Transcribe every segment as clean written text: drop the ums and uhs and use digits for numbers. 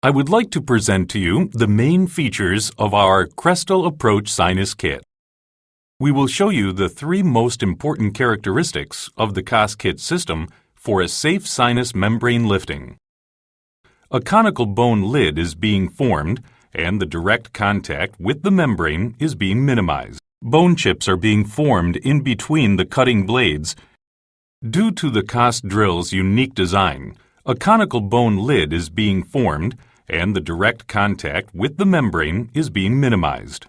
I would like to present to you the main features of our Crestal Approach Sinus KIT. We will show you the three most important characteristics of the CAS-KIT system for a safe sinus membrane lifting. A conical bone lid is being formed and the direct contact with the membrane is being minimized. Bone chips are being formed in between the cutting blades. Due to the CAS-Drill's unique design, a conical bone lid is being formed and the direct contact with the membrane is being minimized.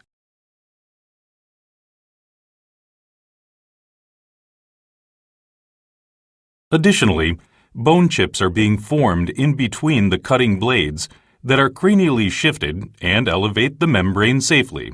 Additionally, bone chips are being formed in between the cutting blades that are cranially shifted and elevate the membrane safely.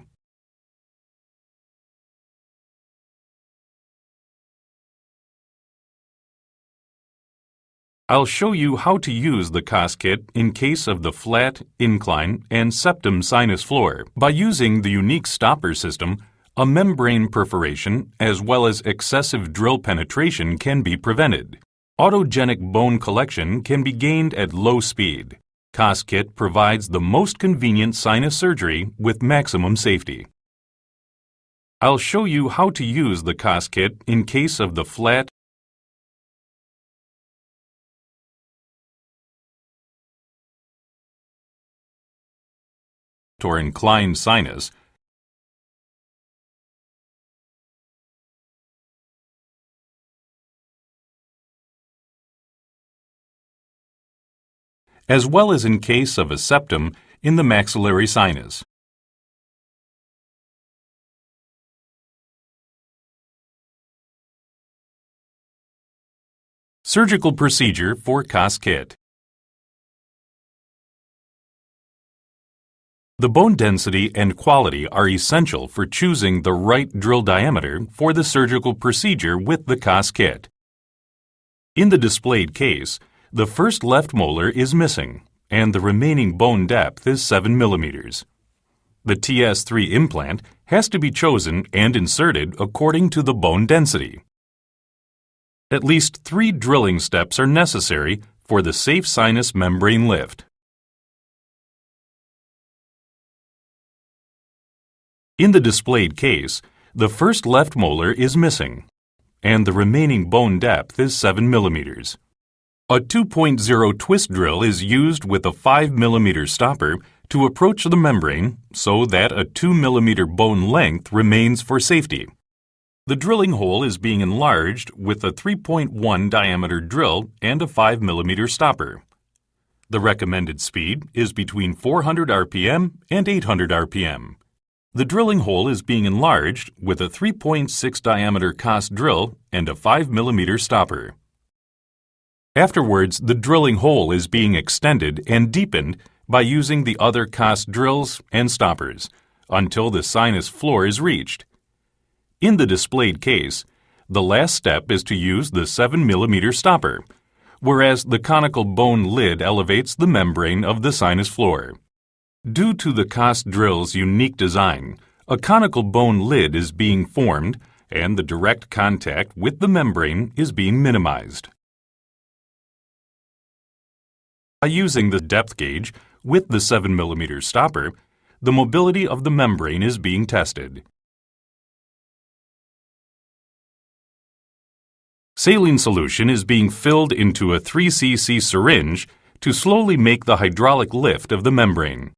I'll show you how to use the CAS-KIT in case of the flat, incline, and septum sinus floor. By using the unique stopper system, a membrane perforation as well as excessive drill penetration can be prevented. Autogenic bone collection can be gained at low speed. CAS-KIT provides the most convenient sinus surgery with maximum safety. I'll show you how to use the CAS-KIT in case of the flat, or inclined sinus, as well as in case of a septum in the maxillary sinus. Surgical procedure for CAS-KIT. The bone density and quality are essential for choosing the right drill diameter for the surgical procedure with the CAS-KIT. In the displayed case, the first left molar is missing, and the remaining bone depth is 7 mm. The TS3 implant has to be chosen and inserted according to the bone density. At least 3 drilling steps are necessary for the safe sinus membrane lift. In the displayed case, the first left molar is missing, and the remaining bone depth is 7 mm. A 2.0 twist drill is used with a 5 mm stopper to approach the membrane so that a 2 mm bone length remains for safety. The drilling hole is being enlarged with a 3.1 diameter drill and a 5 mm stopper. The recommended speed is between 400 rpm and 800 rpm. The drilling hole is being enlarged with a 3.6 diameter CAS drill and a 5 mm stopper. Afterwards, the drilling hole is being extended and deepened by using the other CAS drills and stoppers until the sinus floor is reached. In the displayed case, the last step is to use the 7 mm stopper, whereas the conical bone lid elevates the membrane of the sinus floor. Due to the CAS drill's unique design, a conical bone lid is being formed and the direct contact with the membrane is being minimized. By using the depth gauge with the 7 mm stopper, the mobility of the membrane is being tested. Saline solution is being filled into a 3 cc syringe to slowly make the hydraulic lift of the membrane.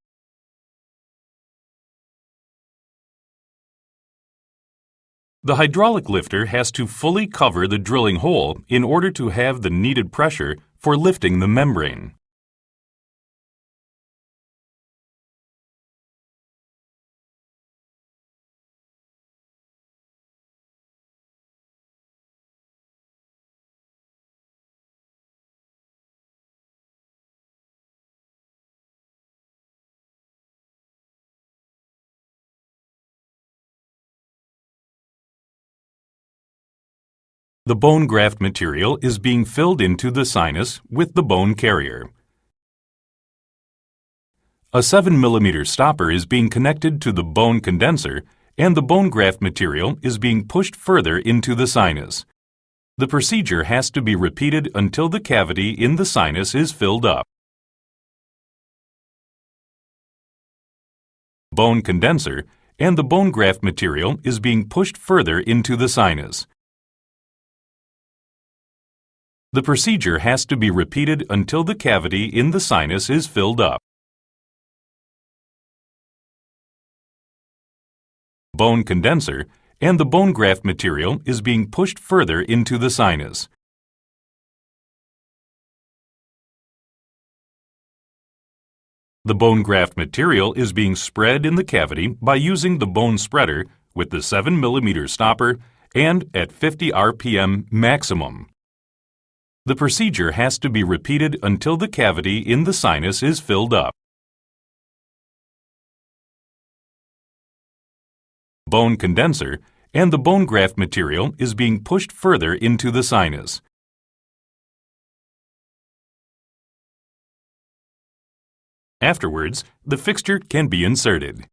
The hydraulic lifter has to fully cover the drilling hole in order to have the needed pressure for lifting the membrane. The bone graft material is being filled into the sinus with the bone carrier. A 7 mm stopper is being connected to the bone condenser and the bone graft material is being pushed further into the sinus. The procedure has to be repeated until the cavity in the sinus is filled up. bone condenser, and the bone graft material is being pushed further into the sinus. The procedure has to be repeated until the cavity in the sinus is filled up. Bone condenser, and the bone graft material is being pushed further into the sinus. The bone graft material is being spread in the cavity by using the bone spreader with the 7 mm stopper and at 50 RPM maximum. The procedure has to be repeated until the cavity in the sinus is filled up. Bone condenser, and the bone graft material is being pushed further into the sinus. Afterwards, the fixture can be inserted.